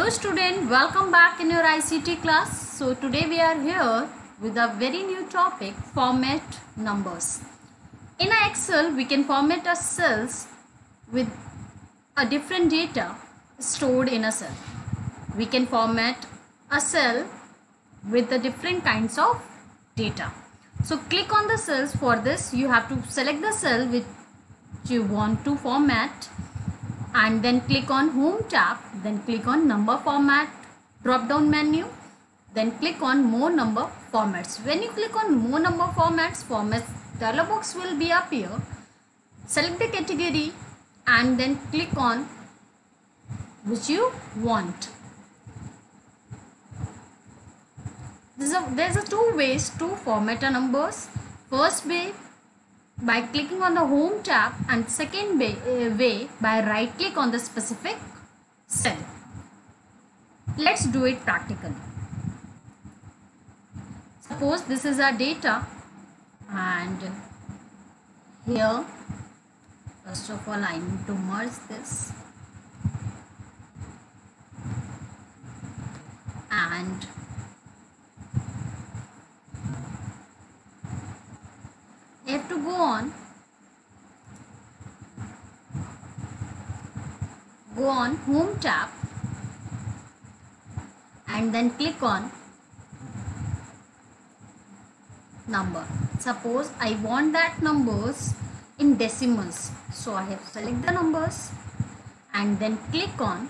Hello student, welcome back in your ICT class. So today we are here with a very new topic, format numbers. In Excel we can format our cells with a different data stored in a cell. We can format a cell with the different kinds of data. So click on the cells. For this you have to select the cell which you want to format and then click on home tab, then click on number format drop down menu, then click on more number formats. When you click on more number formats dialog box will be appear. Select the category and then click on which you want. There's two ways to format a numbers. First way by clicking on the home tab, and second way by right click on the specific cell. Let's do it practically. Suppose this is our data, and here first of all I need to merge this, and I have to go on home tab and then click on number. Suppose I want that numbers in decimals, so I have select the numbers and then click on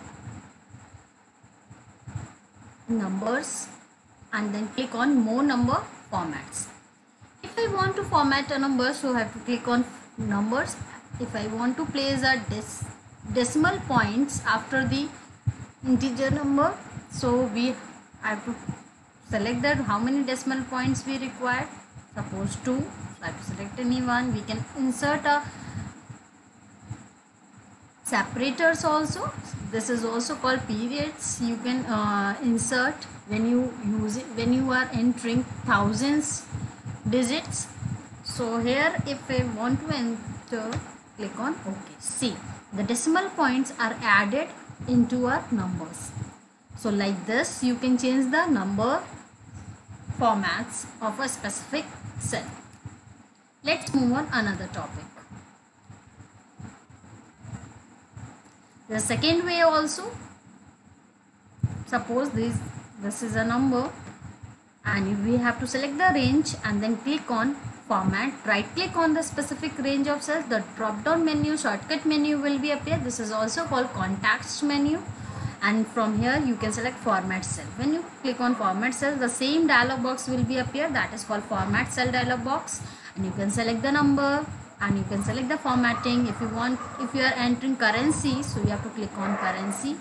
numbers and then click on more number formats. If I want to format a number, so I have to click on numbers. If I want to place a decimal points after the integer number, so we have to select that how many decimal points we require. Suppose 2, so I have to select any one. We can insert a separators also. This is also called periods. You can insert when you use it when you are entering thousands digits. So here if I want to enter, click on OK. See, the decimal points are added into our numbers. So like this you can change the number formats of a specific cell. Let's move on another topic. The second way also, suppose this is a number and we have to select the range and then click on format, right click on the specific range of cells. The drop down menu, shortcut menu will be appear. This is also called context menu, and from here you can select format cell. When you click on format cell, the same dialog box will be appear, that is called format cell dialog box, and you can select the number and you can select the formatting. If you are entering currency, so you have to click on currency.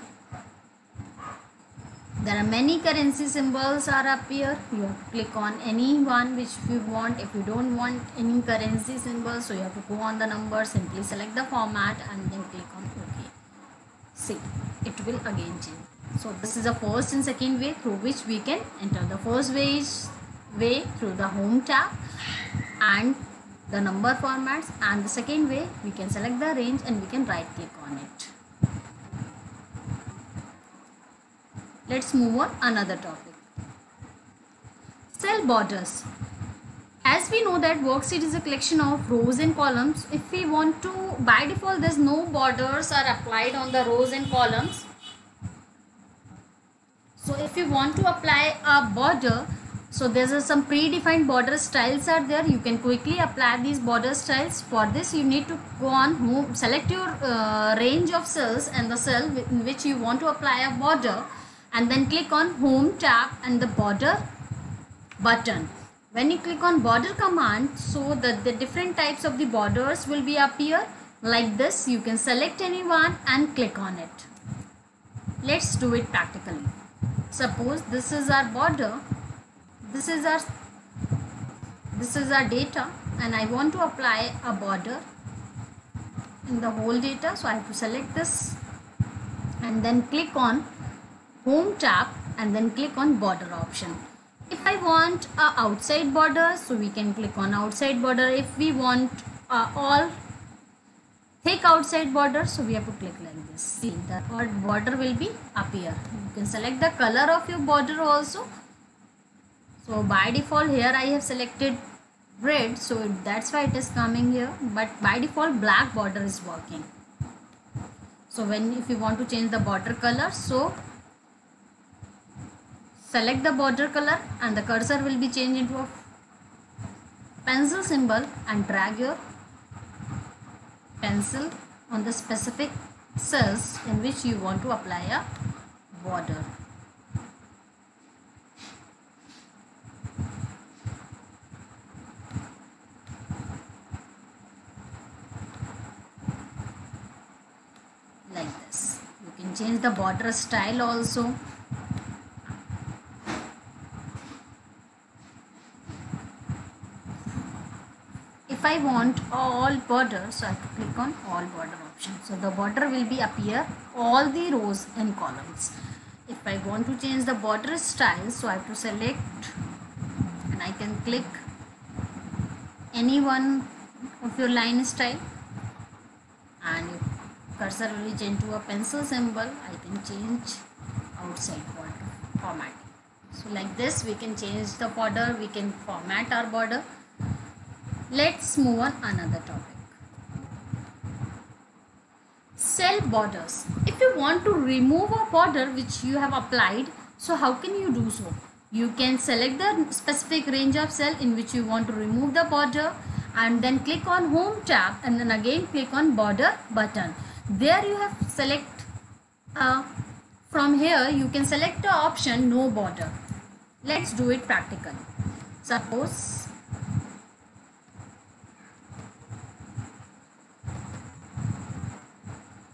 There are many currency symbols are up here. You have to click on any one which you want. If you don't want any currency symbol, so you have to go on the number, simply select the format and then click on OK. See, it will again change. So this is the first and second way through which we can enter. The first way is through the home tab and the number formats, and the second way we can select the range and we can right click on it. Let's move on another topic. Cell borders. As we know that worksheet is a collection of rows and columns. If we want to, by default there's no borders are applied on the rows and columns. So if you want to apply a border, so there's some predefined border styles are there. You can quickly apply these border styles. For this you need to go on home, select your range of cells and the cell in which you want to apply a border, and then click on home tab and the border button. When you click on border command, so the different types of the borders will be appear like this. You can select any one and click on it. Let's do it practically. Suppose this is our border, this is our data, and I want to apply a border in the whole data. So I have to select this and then click on home tab and then click on border option. If I want a outside border, so we can click on outside border. If we want all thick outside border, so we have to click like this. See, the border will be appear. You can select the color of your border also. So by default here I have selected red, so that's why it is coming here, but by default black border is working. So if you want to change the border color, so select the border color and the cursor will be changed into a pencil symbol, and drag your pencil on the specific cells in which you want to apply a border. Like this. You can change the border style also. If I want all border, so I have to click on all border option. So the border will be appear all the rows and columns. If I want to change the border style, so I have to select and I can click any one of your line style, and your cursor will be changed to a pencil symbol. I can change outside border format. So like this we can change the border, we can format our border. Let's move on another topic. Cell borders. If you want to remove a border which you have applied, so how can you do so? You can select the specific range of cell in which you want to remove the border, and then click on Home tab, and then again click on Border button. There you have select from here you can select the option No Border. Let's do it practically. Suppose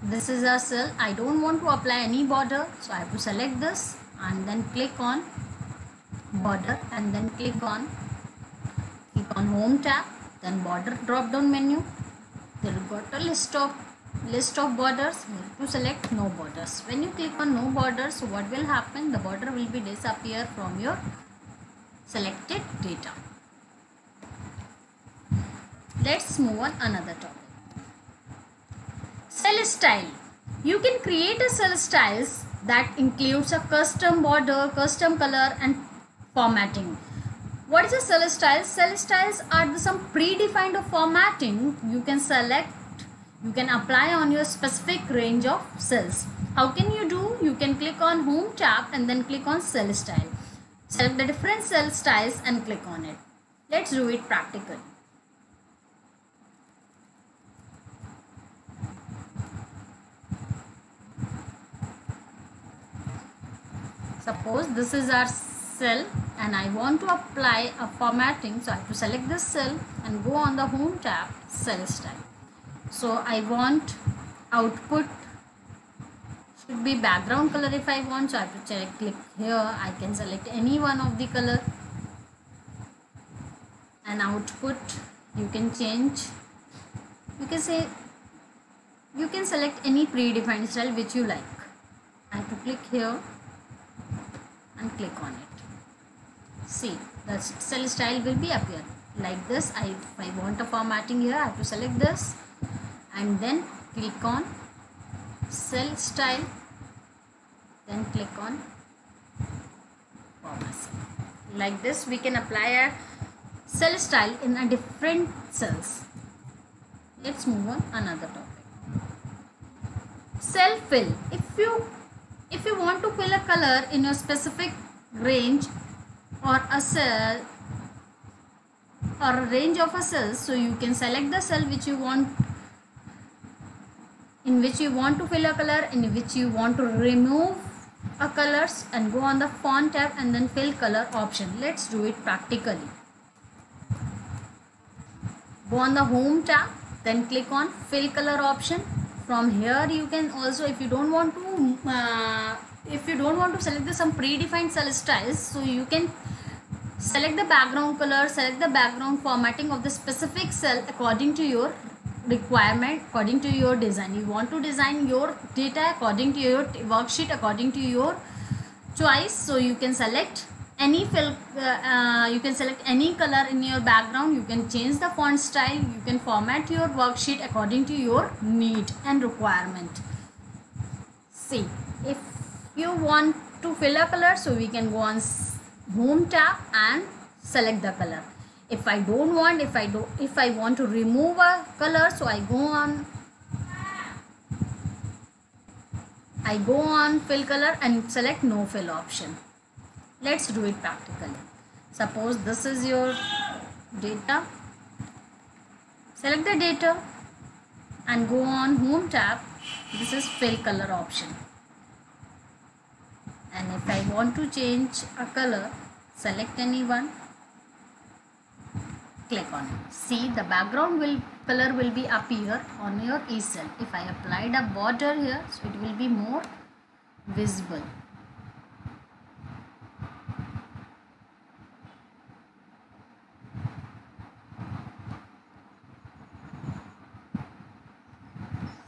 this is a cell, I don't want to apply any border, so I have to select this and then click on border, and then click on Home tab, then border drop down menu. There you got a list of borders. You have to select No Borders. When you click on No Borders, so what will happen? The border will be disappear from your selected data. Let's move on another topic. Cell style. You can create a cell styles that includes a custom border, custom color and formatting. What is a cell style? Cell styles are some predefined of formatting you can select, you can apply on your specific range of cells. How can you do? You can click on Home tab and then click on Cell Style. Select the different cell styles and click on it. Let's do it practically. Suppose this is our cell and I want to apply a formatting, so I have to select this cell and go on the Home tab, Cell Style. So I want output should be background color if I want, so I have to click here. I can select any one of the color, and output you can change. You can select any predefined style which you like. I have to click here and click on it. See, the cell style will be appear like this. If I want a formatting here, I have to select this and then click on Cell Style, then click on formatting. Like this we can apply a cell style in a different cells. Let's move on another topic. Cell fill. If you want to fill a color in a specific range or a cell or a range of a cells, so you can select the cell which you want, in which you want to fill a color, in which you want to remove a colors, and go on the Font tab and then Fill Color option. Let's do it practically. Go on the Home tab, then click on Fill Color option. From here you can also, if you don't want to select some predefined cell styles, so you can select the background color, select the background formatting of the specific cell according to your requirement, according to your design. You want to design your data according to your worksheet, according to your choice, so you can select any fill, you can select any color in your background. You can change the font style. You can format your worksheet according to your need and requirement. See, if you want to fill a color, so we can go on home tab and select the color. If I don't want, if I want to remove a color, so I go on fill color and select no fill option. Let's do it practically. Suppose this is your data. Select the data and go on home tab. This is fill color option. And if I want to change a color, select any one, click on it. See, the background color will be appear on your easel. If I applied a border here, so it will be more visible.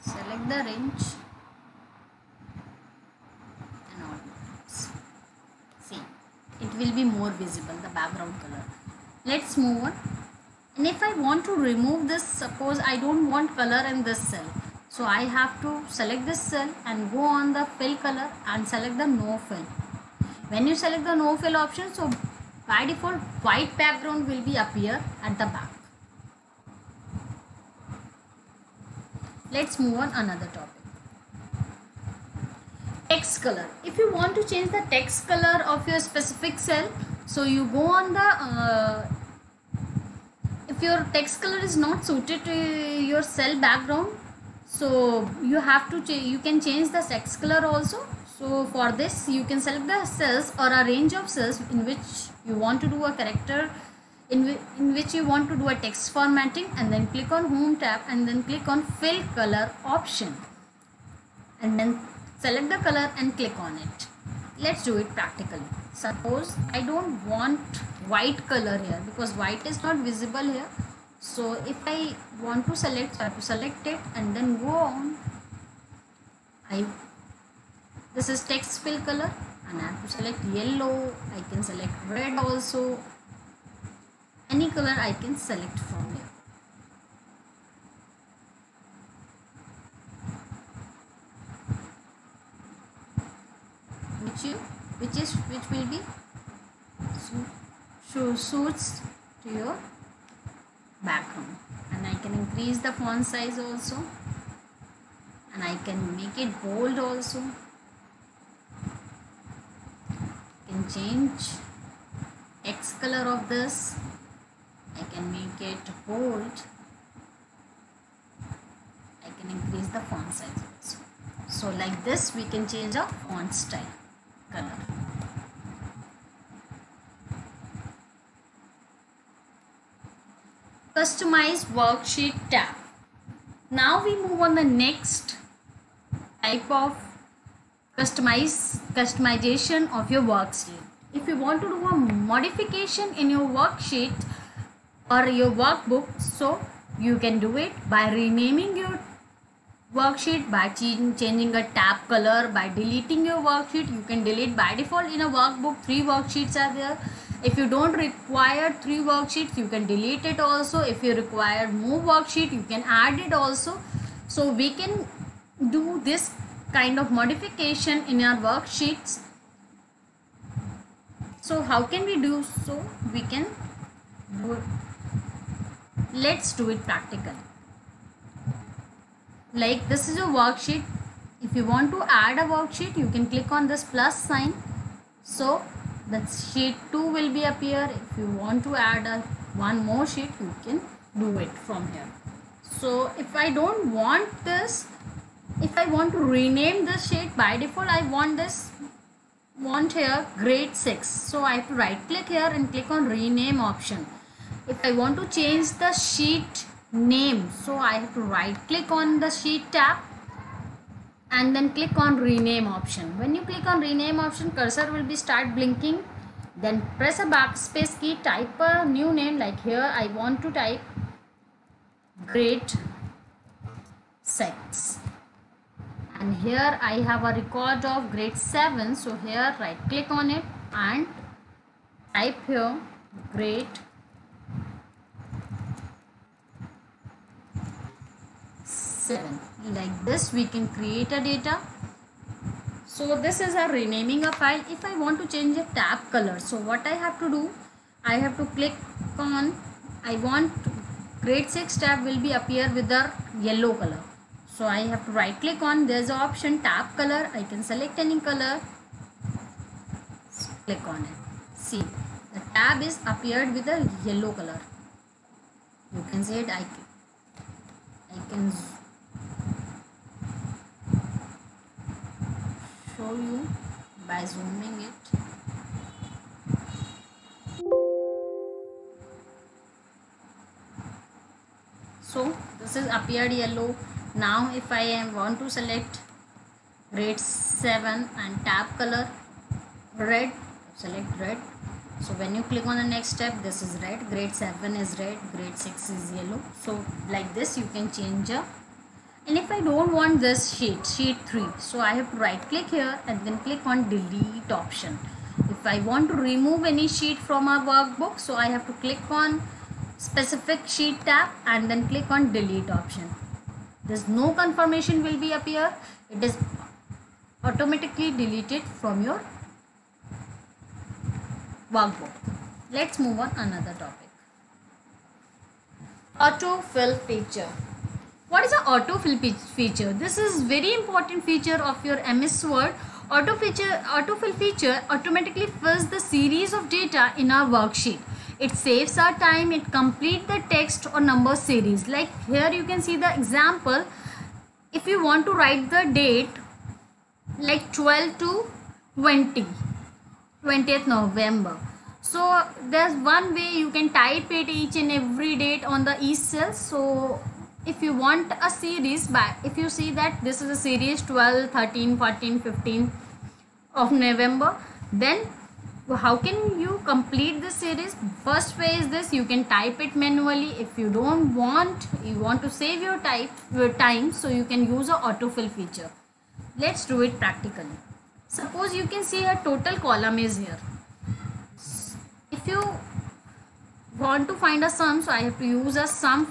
Select the range and all. See, it will be more visible, the background color. Let's move on. And if I want to remove this, suppose I don't want color in this cell, so I have to select this cell and go on the fill color and select the no fill. When you select the no fill option, so by default white background will be appear at the back. Let's move on another topic. Text color. If you want to change the text color of your specific cell, so you go on the if your text color is not suited to your cell background, so you have to you can change the text color also. So for this you can select the cells or a range of cells in which you want to do a character, in which you want to do a text formatting, and then click on home tab and then click on fill color option and then select the color and click on it. Let's do it practically. Suppose I don't want white color here because white is not visible here. So if I want to select, so I have to select it and then go on. This is text fill color and I have to select yellow. I can select red also. Any color I can select from here. Which will be suits to your background. And I can increase the font size also, and I can make it bold also. I can change text color of this. I can make it bold. I can increase the font size also. So like this we can change the font style, color. Customize worksheet tab. Now we move on the next type of customization of your worksheet. If you want to do a modification in your worksheet or your workbook, so you can do it by renaming your worksheet, by changing a tab color, by deleting your worksheet. You can delete. By default in a workbook 3 worksheets are there. If you don't require 3 worksheets, you can delete it also. If you require more worksheet, you can add it also. So we can do this kind of modification in our worksheets. So how can we do so? We can do it. Let's do it practically. Like this is a worksheet. If you want to add a worksheet, you can click on this plus sign. So the sheet 2 will be appear. If you want to add one more sheet, you can do it from here. So if I don't want this, if I want to rename this sheet, by default I want here grade 6. So I have to right click here and click on rename option. If I want to change the sheet name, so I have to right click on the sheet tab and then click on rename option. When you click on rename option, cursor will be start blinking. Then press a backspace key, type a new name. Like here I want to type grade 6, and here I have a record of grade 7. So here right click on it and type here grade 7. Like this we can create a data. So this is a renaming a file. If I want to change a tab color, so what I have to do, I have to click on, I want grade 6 tab will be appear with the yellow color. So I have to right click on, there's an option tab color. I can select any color, click on it. See, the tab is appeared with a yellow color. You can see it. I can show you by zooming it. So this is appeared yellow. Now if I want to select grade 7 and tab color red, select red. So when you click on the next step, this is red, grade 7 is red, grade 6 is yellow. So like this you can change a. And if I don't want this sheet 3, so I have to right click here and then click on delete option. If I want to remove any sheet from our workbook, so I have to click on specific sheet tab and then click on delete option. There's no confirmation will be appear. It is automatically deleted from your workbook. Let's move on another topic. Autofill feature. What is an autofill feature? This is very important feature of your MS Word. Autofill feature automatically fills the series of data in our worksheet. It saves our time. It completes the text or number series. Like here you can see the example. If you want to write the date like 12 to 20th November. So there's one way you can type it each and every date on the each cell. So if you want a series, if you see that this is a series 12, 13, 14, 15 of November, then how can you complete this series? First way is this, you can type it manually. If you don't want, you want to save your time, so you can use a autofill feature. Let's do it practically. Suppose you can see a total column is here. If you want to find a sum, so I have to use a sum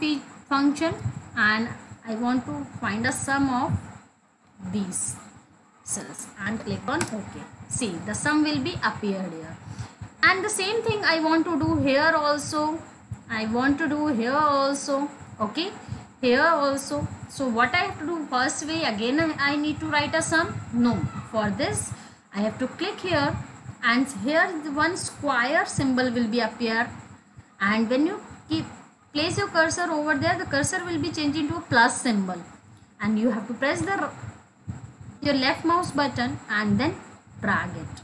function and I want to find a sum of these cells and click on OK. See, the sum will be appeared here. And the same thing I want to do here also. I want to do here also. Okay, here also. So what I have to do first way, again I need to write a sum? No. For this I have to click here and here the one square symbol will be appear, and when you place your cursor over there, the cursor will be changed into a plus symbol, and you have to press your left mouse button and then drag it.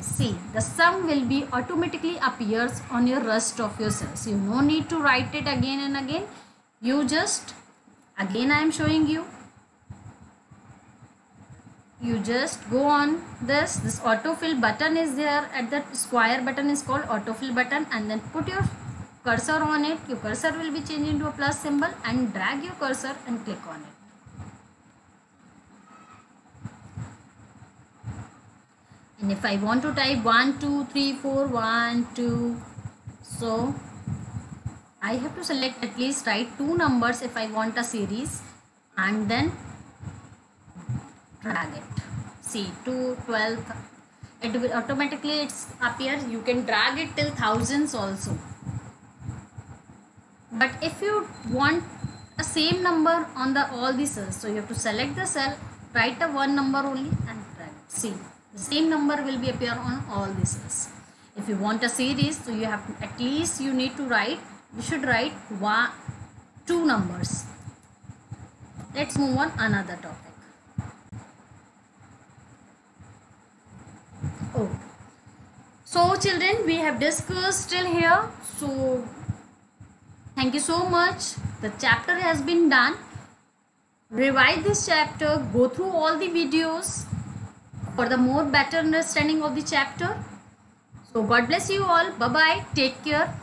See, the sum will be automatically appears on your rest of your cells. You no need to write it again and again. You just, again I am showing you, you just go on this autofill button is there at the square button is called autofill button, and then put your cursor on it. Your cursor will be changed into a plus symbol and drag your cursor and click on it. And if I want to type 1 2 3 4 1 2, so I have to select at least write 2 numbers if I want a series and then drag it. See, 2 12, it will automatically appears. You can drag it till thousands also. But if you want a same number on all the cells, so you have to select the cell, write a one number only and drag it. See, the same number will be appear on all the cells. If you want a series, so you have to at least you need to write, you should write 2 numbers. Let's move on another topic. Oh, so children, we have discussed till here. So thank you so much. The chapter has been done. Revise this chapter, go through all the videos for the more better understanding of the chapter. So God bless you all. Bye bye. Take care.